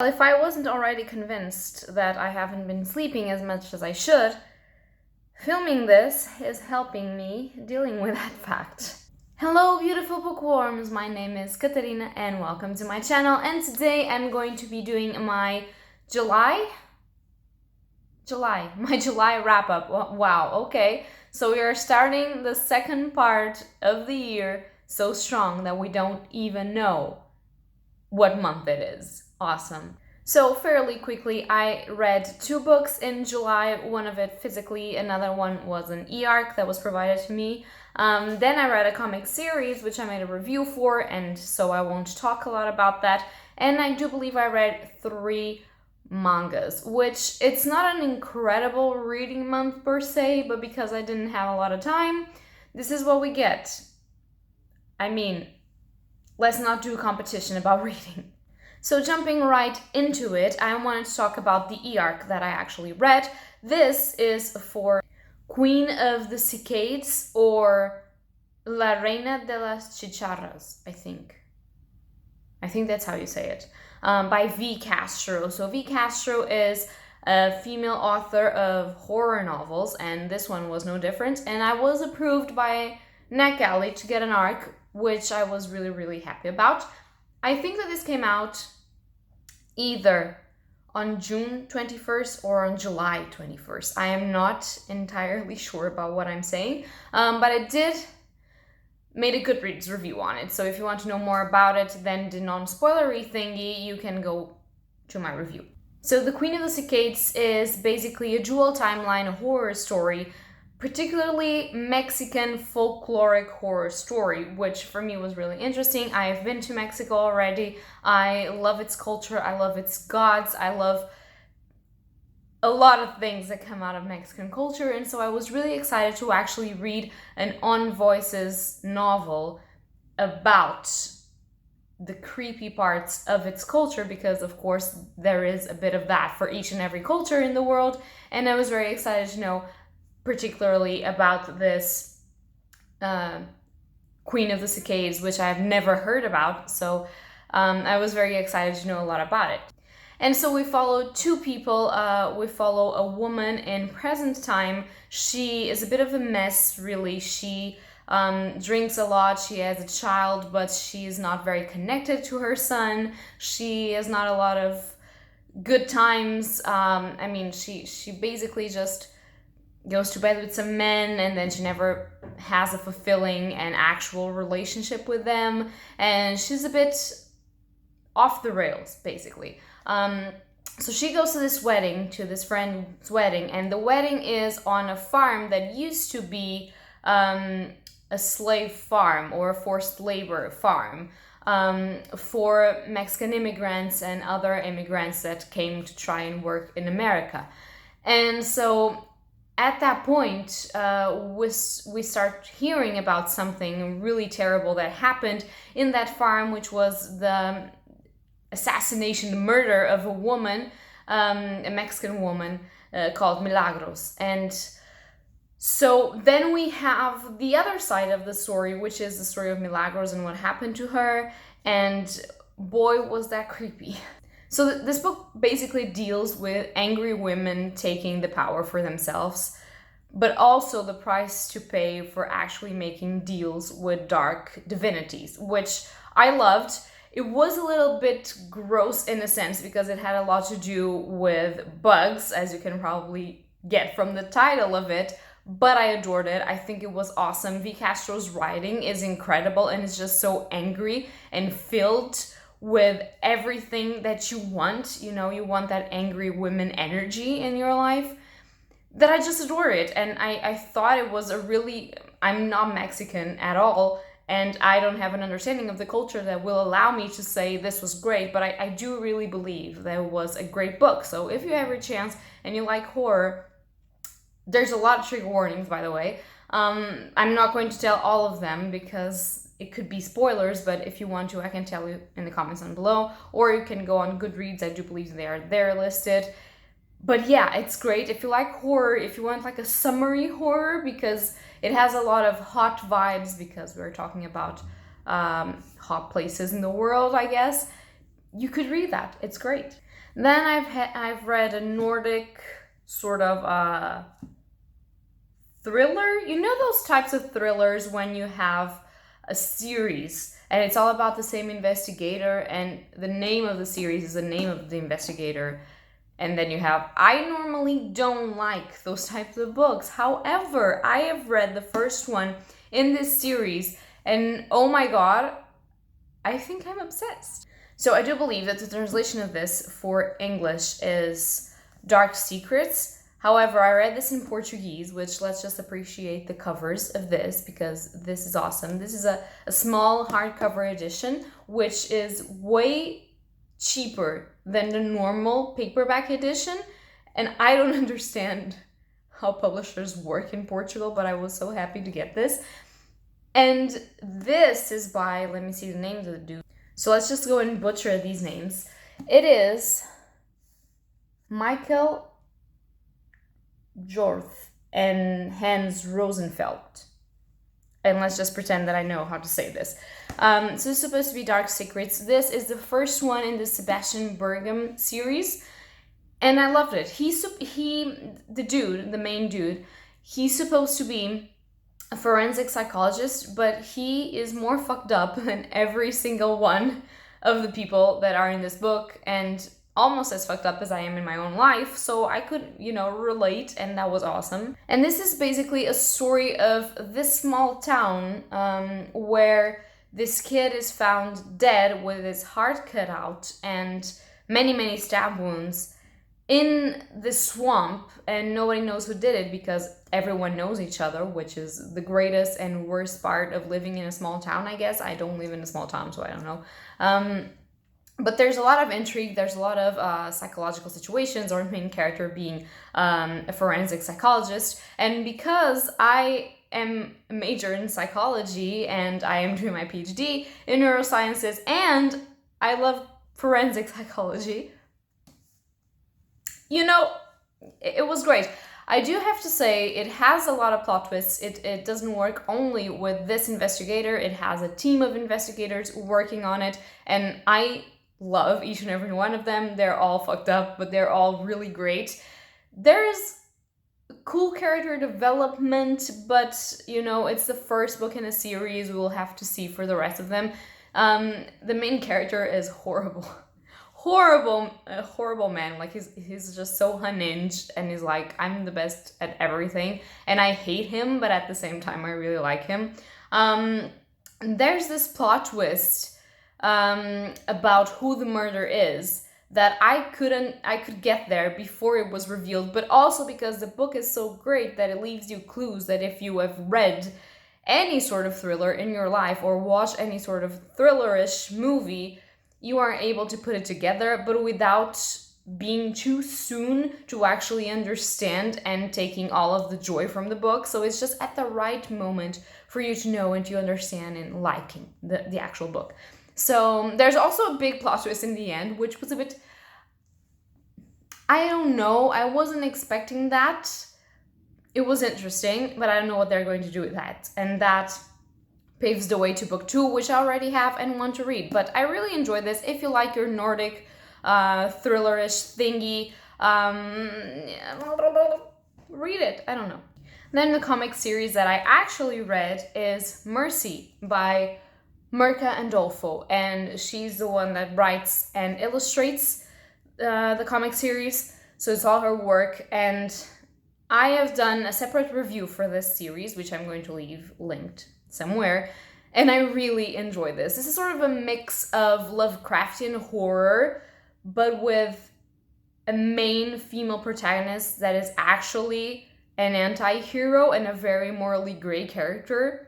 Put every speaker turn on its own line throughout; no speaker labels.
If I wasn't already convinced that I haven't been sleeping as much as I should, filming this is helping me dealing with that fact. Hello beautiful bookworms, my name is Katarina and welcome to my channel, and today I'm going to be doing my July wrap-up. Wow, okay. So we are starting the second part of the year so strong that we don't even know what month it is. Awesome. So fairly quickly, I read 2 books in July, one of it physically, another one was an e-arc that was provided to me. Then I read a comic series, which I made a review for, and so I won't talk a lot about that. And I do believe I read 3 mangas, which it's not an incredible reading month per se, but because I didn't have a lot of time, this is what we get. I mean, let's not do a competition about reading. So jumping right into it, I wanted to talk about the e-arc that I actually read. This is for Queen of the Cicadas, or La Reina de las Cicadas, I think that's how you say it, by V. Castro. So V. Castro is a female author of horror novels, and this one was no different. And I was approved by NetGalley to get an arc, which I was really happy about. I think that this came out either on June 21st or on July 21st. I am not entirely sure about what I'm saying, but I did made a Goodreads review on it. So if you want to know more about it than the non-spoilery thingy, you can go to my review. So The Queen of the Cicadas is basically a dual timeline horror story, particularly Mexican folkloric horror story, which for me was really interesting. I have been to Mexico already. I love its culture. I love its gods. I love a lot of things that come out of Mexican culture, and so I was really excited to actually read an On Voices novel about the creepy parts of its culture, because of course there is a bit of that for each and every culture in the world, and I was very excited to know particularly about this Queen of the Cicadas, which I've never heard about, so I was very excited to know a lot about it. And so we follow 2 people. We follow a woman in present time. She is a bit of a mess, really. She drinks a lot, she has a child, but she's not very connected to her son. She has not a lot of good times. I mean, she basically just goes to bed with some men, and then she never has a fulfilling and actual relationship with them, and she's a bit off the rails, basically. So she goes to this wedding, to this friend's wedding, and the wedding is on a farm that used to be a slave farm or a forced labor farm for Mexican immigrants and other immigrants that came to try and work in America. And so at that point, we start hearing about something really terrible that happened in that farm, which was the assassination, the murder of a woman, a Mexican woman called Milagros. And so then we have the other side of the story, which is the story of Milagros and what happened to her, and boy, was that creepy. So this book basically deals with angry women taking the power for themselves, but also the price to pay for actually making deals with dark divinities, which I loved. It was a little bit gross in a sense because it had a lot to do with bugs, as you can probably get from the title of it, but I adored it. I think it was awesome. V. Castro's writing is incredible, and it's just so angry and filled with everything that you want. You know, you want that angry women energy in your life, that I just adore it. And I thought it was a really, I'm not Mexican at all, and I don't have an understanding of the culture that will allow me to say this was great, but I do really believe that it was a great book. So if you have a chance and you like horror, there's a lot of trigger warnings, by the way. I'm not going to tell all of them because it could be spoilers, but if you want to, I can tell you in the comments down below, or you can go on Goodreads. I do believe they are there listed. But yeah, it's great if you like horror, if you want like a summary horror, because it has a lot of hot vibes, because we're talking about hot places in the world, I guess. you could read that. It's great. Then I've read a Nordic sort of thriller. You know those types of thrillers when you have a series and it's all about the same investigator, and the name of the series is the name of the investigator. And then you have, I normally don't like those types of books. However, I have read the first one in this series, and oh my god, I think I'm obsessed. So I do believe that the translation of this for English is Dark Secrets. However, I read this in Portuguese, which let's just appreciate the covers of this because this is awesome. This is a small hardcover edition, which is way cheaper than the normal paperback edition. And I don't understand how publishers work in Portugal, but I was so happy to get this. And this is by, let me see the names of the dude. So let's just go and butcher these names. It is Michael Jorth and Hans Rosenfeld. And let's just pretend that I know how to say this. So it's supposed to be Dark Secrets. This is the first one in the Sebastian Bergam series, and I loved it. The main dude, he's supposed to be a forensic psychologist, but he is more fucked up than every single one of the people that are in this book, and almost as fucked up as I am in my own life, so I could, relate, and that was awesome. And this is basically a story of this small town where this kid is found dead with his heart cut out and many, many stab wounds in the swamp, and nobody knows who did it because everyone knows each other, which is the greatest and worst part of living in a small town, I guess. I don't live in a small town, so I don't know. But there's a lot of intrigue, there's a lot of psychological situations, our main character being a forensic psychologist. And because I am a major in psychology and I am doing my PhD in neurosciences and I love forensic psychology, it was great. I do have to say it has a lot of plot twists. It doesn't work only with this investigator. It has a team of investigators working on it, and I love each and every one of them. They're all fucked up, but they're all really great. There's cool character development, but it's the first book in a series. We'll have to see for the rest of them. The main character is horrible. A horrible man. Like he's just so unhinged, and he's like, I'm the best at everything, and I hate him, but at the same time I really like him. There's this plot twist about who the murder is that I could get there before it was revealed, but also because the book is so great that it leaves you clues that if you have read any sort of thriller in your life or watched any sort of thrillerish movie, you are able to put it together, but without being too soon to actually understand and taking all of the joy from the book. So it's just at the right moment for you to know and to understand and liking the actual book. So there's also a big plot twist in the end, which was a bit, I don't know, I wasn't expecting that. It was interesting, but I don't know what they're going to do with that. And that paves the way to book 2, which I already have and want to read. But I really enjoyed this. If you like your Nordic thrillerish thingy, read it. I don't know. Then the comic series that I actually read is Mercy by Mirka Andolfo, and she's the one that writes and illustrates the comic series, so it's all her work. And I have done a separate review for this series, which I'm going to leave linked somewhere, and I really enjoy this. This is sort of a mix of Lovecraftian horror, but with a main female protagonist that is actually an anti-hero and a very morally gray character.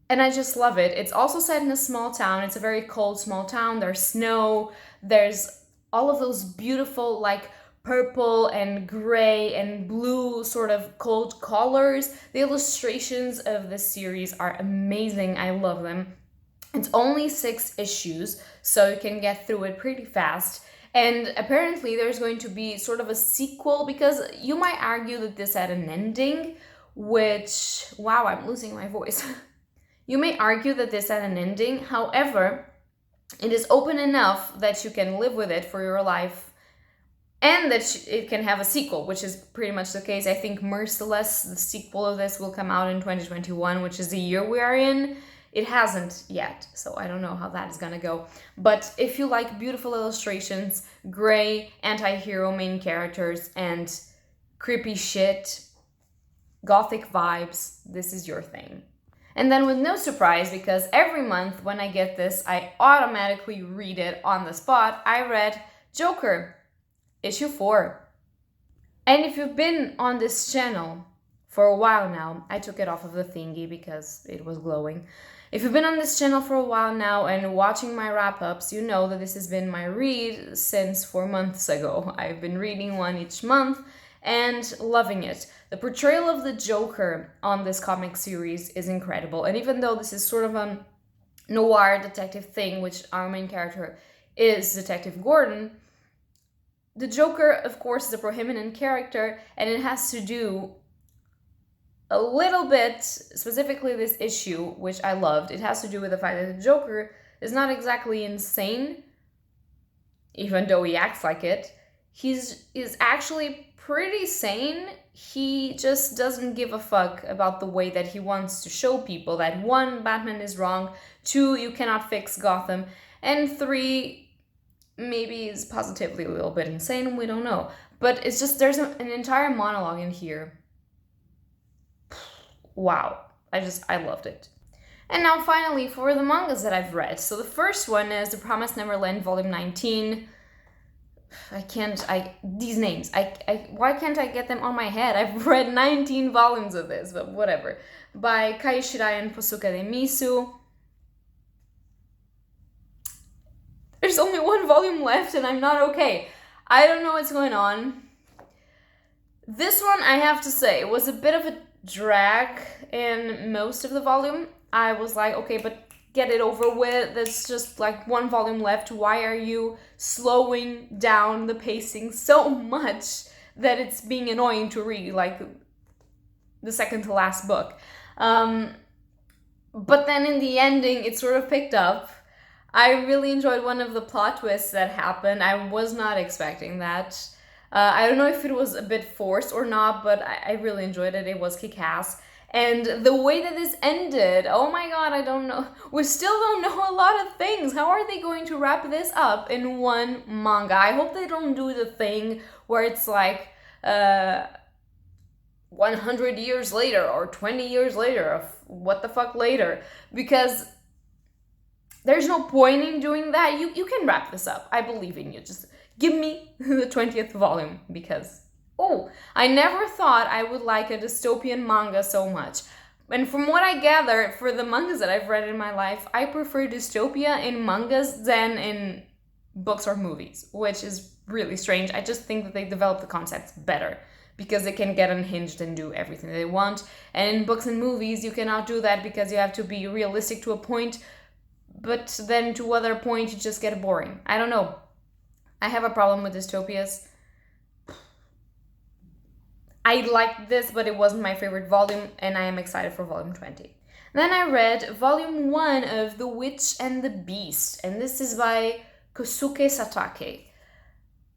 And I just love it. It's also set in a small town. It's a very cold small town. There's snow. There's all of those beautiful, like, purple and gray and blue sort of cold colors. The illustrations of this series are amazing. I love them. It's only 6 issues, so you can get through it pretty fast. And apparently there's going to be sort of a sequel, because you might argue that this had an ending, which, wow, I'm losing my voice. You may argue that this had an ending. However, It is open enough that you can live with it for your life, and that it can have a sequel, which is pretty much the case. I think Merciless, the sequel of this, will come out in 2021, which is the year we are in. It hasn't yet, so I don't know how that is gonna go. But if you like beautiful illustrations, gray, anti-hero main characters, and creepy shit, gothic vibes, this is your thing. And then with no surprise, because every month when I get this, I automatically read it on the spot, I read Joker, issue 4. And if you've been on this channel for a while now, I took it off of the thingy because it was glowing. If you've been on this channel for a while now and watching my wrap-ups, you know that this has been my read since 4 months ago. I've been reading one each month and loving it. The portrayal of the Joker on this comic series is incredible. And even though this is sort of a noir detective thing, which our main character is Detective Gordon, the Joker, of course, is a prominent character, and it has to do a little bit, specifically this issue, which I loved, it has to do with the fact that the Joker is not exactly insane, even though he acts like it. He's actually pretty sane. He just doesn't give a fuck about the way that he wants to show people that 1, Batman is wrong, 2, you cannot fix Gotham, and 3, maybe is positively a little bit insane, we don't know. But it's just, there's an entire monologue in here. Wow, I loved it. And now finally for the mangas that I've read. So the first one is The Promised Neverland Volume 19. These names, why can't I get them on my head? I've read 19 volumes of this, but whatever. By Kai Shirai and Posuka de Misu. There's only 1 volume left and I'm not okay. I don't know what's going on. This one, I have to say, was a bit of a drag in most of the volume. I was like, okay, but get it over with. There's just like 1 volume left. Why are you slowing down the pacing so much that it's being annoying to read, like the second to last book? But then in the ending, it sort of picked up. I really enjoyed one of the plot twists that happened. I was not expecting that. I don't know if it was a bit forced or not, but I really enjoyed it. It was kick-ass. And the way that this ended, oh my god, I don't know. We still don't know a lot of things. How are they going to wrap this up in 1 manga? I hope they don't do the thing where it's like 100 years later or 20 years later, of what the fuck later. Because there's no point in doing that. You can wrap this up. I believe in you. Just give me the 20th volume, because, oh, I never thought I would like a dystopian manga so much. And from what I gather, for the mangas that I've read in my life, I prefer dystopia in mangas than in books or movies, which is really strange. I just think that they develop the concepts better, because they can get unhinged and do everything they want. And in books and movies, you cannot do that because you have to be realistic to a point, but then to other point, you just get boring. I don't know. I have a problem with dystopias. I liked this, but it wasn't my favorite volume, and I am excited for volume 20. Then I read volume 1 of The Witch and the Beast, and this is by Kosuke Satake.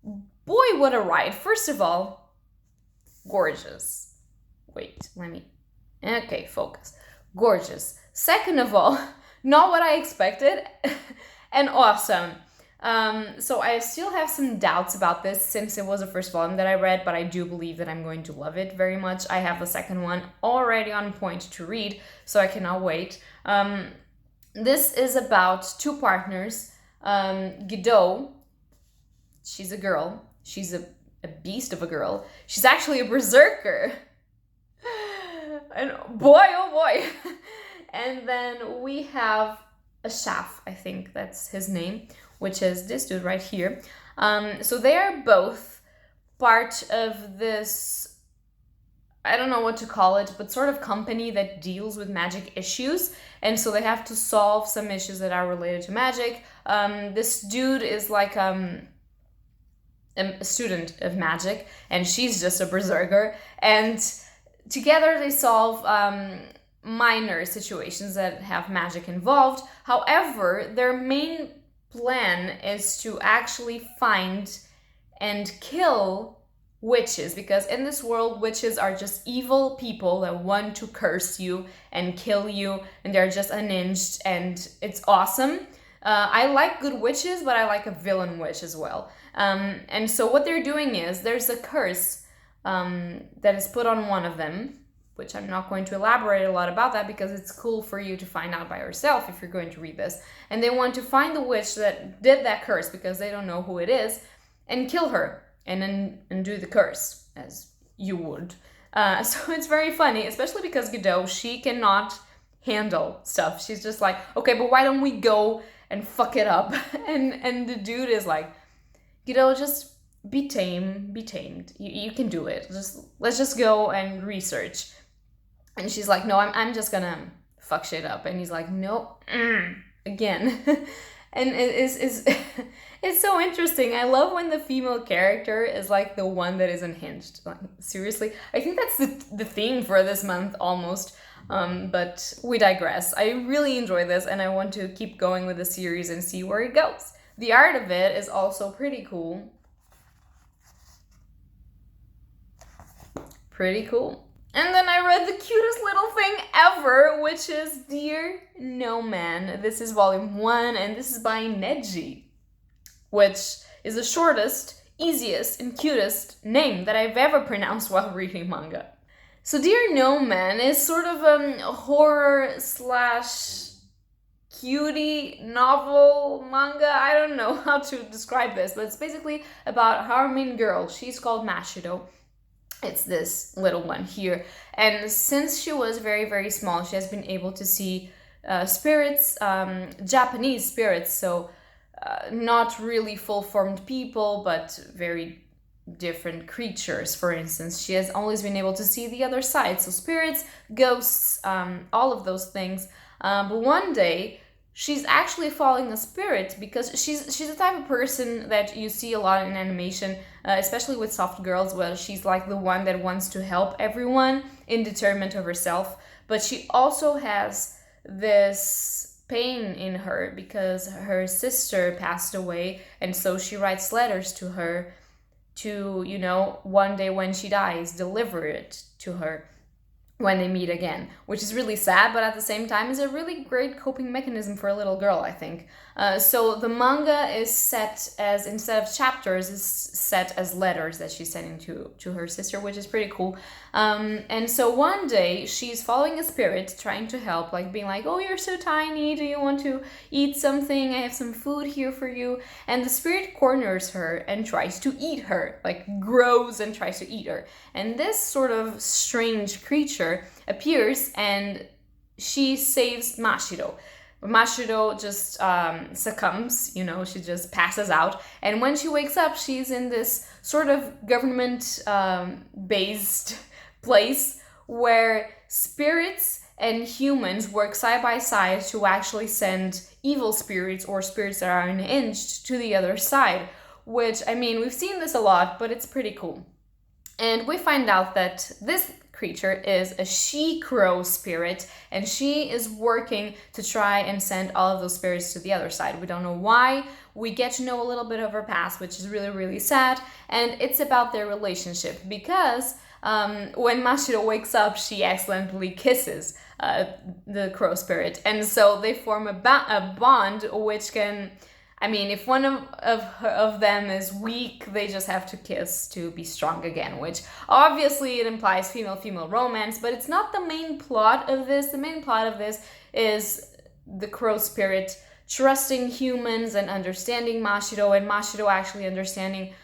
Boy, what a ride. First of all, gorgeous. Wait, okay, focus. Gorgeous. Second of all, not what I expected, and awesome. So I still have some doubts about this since it was the first volume that I read, but I do believe that I'm going to love it very much. I have the second one already on point to read, so I cannot wait. This is about 2 partners. Guido, she's a girl. She's a beast of a girl. She's actually a berserker. And boy, oh boy. And then we have a Shaf, I think that's his name, which is this dude right here. So they are both part of this, I don't know what to call it, but sort of company that deals with magic issues. And so they have to solve some issues that are related to magic. This dude is like a student of magic, and she's just a berserker. And together they solve minor situations that have magic involved. However, their main plan is to actually find and kill witches, because in this world witches are just evil people that want to curse you and kill you, and they're just unhinged, and it's awesome. I like good witches, but I like a villain witch as well. And so what they're doing is there's a curse that is put on one of them, which I'm not going to elaborate a lot about that because it's cool for you to find out by yourself if you're going to read this. And they want to find the witch that did that curse, because they don't know who it is, and kill her and then undo the curse, as you would. So it's very funny, especially because Godot, she cannot handle stuff. She's just like, okay, but why don't we go and fuck it up? And the dude is like, Godot, just be tame, be tamed. You can do it. Let's just go and research. And she's like, no, I'm just gonna fuck shit up. And he's like, no, again. And it's so interesting. I love when the female character is like the one that is unhinged. Like, seriously, I think that's the theme for this month almost. But we digress. I really enjoy this, and I want to keep going with the series and see where it goes. The art of it is also pretty cool. Pretty cool. And then I read the cutest little thing ever, which is Dear Noman. This is volume 1, and this is by Neji, which is the shortest, easiest, and cutest name that I've ever pronounced while reading manga. So Dear Noman is sort of a horror / cutie novel manga. I don't know how to describe this, but it's basically about our main girl. She's called Mashido. It's this little one here. And since she was very, very small, she has been able to see spirits, Japanese spirits, so not really full-formed people, but very different creatures. For instance, she has always been able to see the other side, so spirits, ghosts, all of those things. But one day, she's actually following a spirit, because she's the type of person that you see a lot in animation, especially with soft girls, where she's like the one that wants to help everyone, indeterminate of herself. But she also has this pain in her because her sister passed away, and so she writes letters to her to, you know, one day when she dies, deliver it to her when they meet again, which is really sad, but at the same time is a really great coping mechanism for a little girl, I think. So the manga is set as, instead of chapters, is set as letters that she's sending to her sister, which is pretty cool. And so one day she's following a spirit, trying to help, like being like, oh, you're so tiny, do you want to eat something? I have some food here for you. And the spirit corners her and tries to eat her, like grows and tries to eat her. And this sort of strange creature appears, and she saves Mashido. Mashido just succumbs, you know, she just passes out. And when she wakes up, she's in this sort of government-based place where spirits and humans work side by side to actually send evil spirits or spirits that are unhinged to the other side. Which, I mean, we've seen this a lot, but it's pretty cool. And we find out that this creature is a she-crow spirit, and she is working to try and send all of those spirits to the other side. We don't know why. We get to know a little bit of her past, which is really, really sad. And it's about their relationship, because when Mashido wakes up, she accidentally kisses the crow spirit. And so they form a bond, which can... I mean, if one of them is weak, they just have to kiss to be strong again, which obviously it implies female-female romance, but it's not the main plot of this. The main plot of this is the crow spirit trusting humans and understanding Mashido, and Mashido actually understanding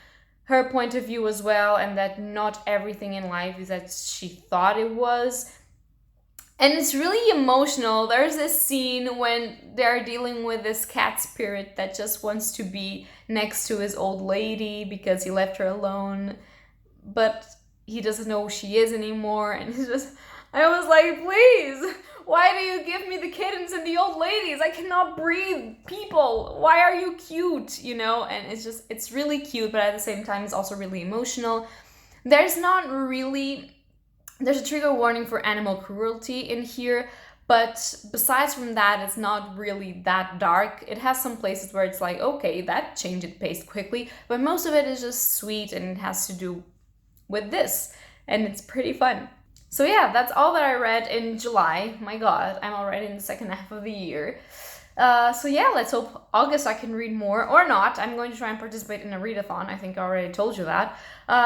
her point of view as well, and that not everything in life is as she thought it was. And it's really emotional. There's this scene when they're dealing with this cat spirit that just wants to be next to his old lady because he left her alone, but he doesn't know who she is anymore. And it's just, I was like, please, why do you give me the kittens and the old ladies? I cannot breathe people. Why are you cute? You know, and it's really cute, but at the same time, it's also really emotional. There's a trigger warning for animal cruelty in here, But besides from that, it's not really that dark. It has some places where it's like, okay, that changed its pace quickly, but most of it is just sweet and it has to do with this, and it's pretty fun. So yeah, that's all that I read in July. My god, I'm already in the second half of the year. So yeah, let's hope August I can read more, or not. I'm going to try and participate in a readathon. I think I already told you that.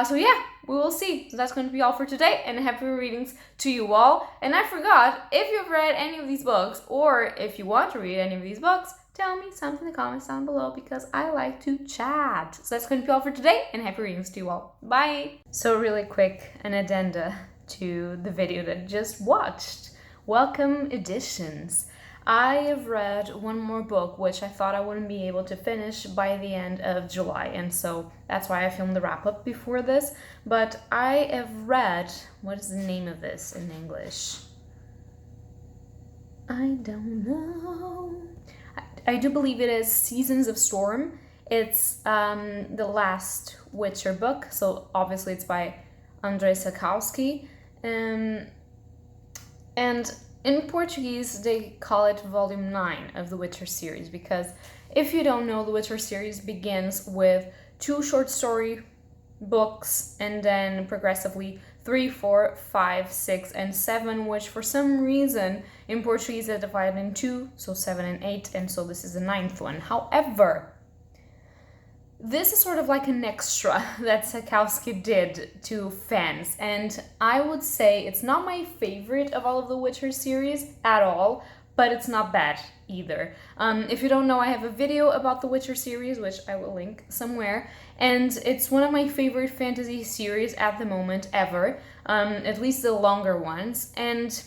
So yeah, we will see. So that's going to be all for today, and happy readings to you all. And I forgot, if you've read any of these books, or if you want to read any of these books, tell me something in the comments down below, because I like to chat. So that's going to be all for today, and happy readings to you all. Bye! So really quick, an addenda to the video that I just watched. Welcome editions. I have read one more book, which I thought I wouldn't be able to finish by the end of July, and so that's why I filmed the wrap-up before this. But I have read, what is the name of this in English? I don't know. I do believe it is Seasons of Storm. It's the last Witcher book, so obviously it's by Andrzej Cicadas. And in Portuguese, they call it Volume 9 of the Witcher series, because if you don't know, the Witcher series begins with 2 short story books, and then progressively 3, 4, 5, 6, and 7, which for some reason in Portuguese are divided in 2, so 7 and 8, and so this is the 9th one. However, this is sort of like an extra that Cicadas did to fans, and I would say it's not my favorite of all of the Witcher series at all, but it's not bad either. If you don't know, I have a video about the Witcher series, which I will link somewhere, and it's one of my favorite fantasy series at the moment ever, at least the longer ones, and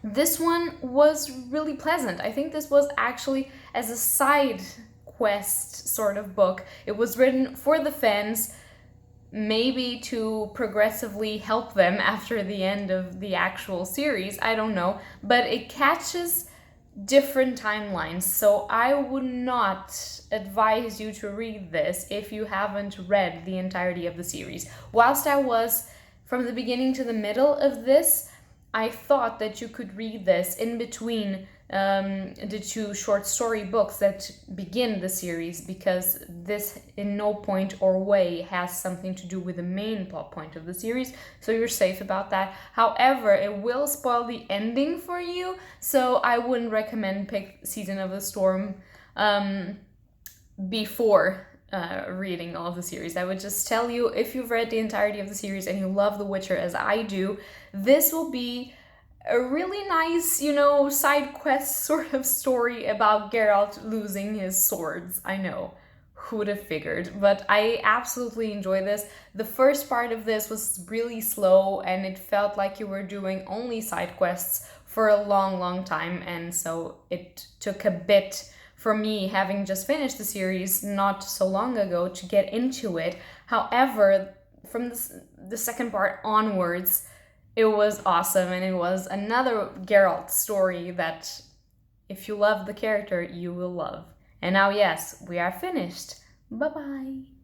this one was really pleasant. I think this was actually as a side quest sort of book. It was written for the fans, maybe to progressively help them after the end of the actual series, I don't know, but it catches different timelines, so I would not advise you to read this if you haven't read the entirety of the series. Whilst I was from the beginning to the middle of this, I thought that you could read this in between the 2 short story books that begin the series, because this in no point or way has something to do with the main plot point of the series, so you're safe about that. However, it will spoil the ending for you, so I wouldn't recommend pick Season of the Storm before reading all of the series. I would just tell you, if you've read the entirety of the series and you love The Witcher as I do, this will be a really nice, you know, side quest sort of story about Geralt losing his swords. I know, who would have figured, but I absolutely enjoy this. The first part of this was really slow, and it felt like you were doing only side quests for a long time, and so it took a bit for me, having just finished the series not so long ago, to get into it. However, from the second part onwards, it was awesome, and it was another Geralt story that, if you love the character, you will love. And now, yes, we are finished. Bye-bye.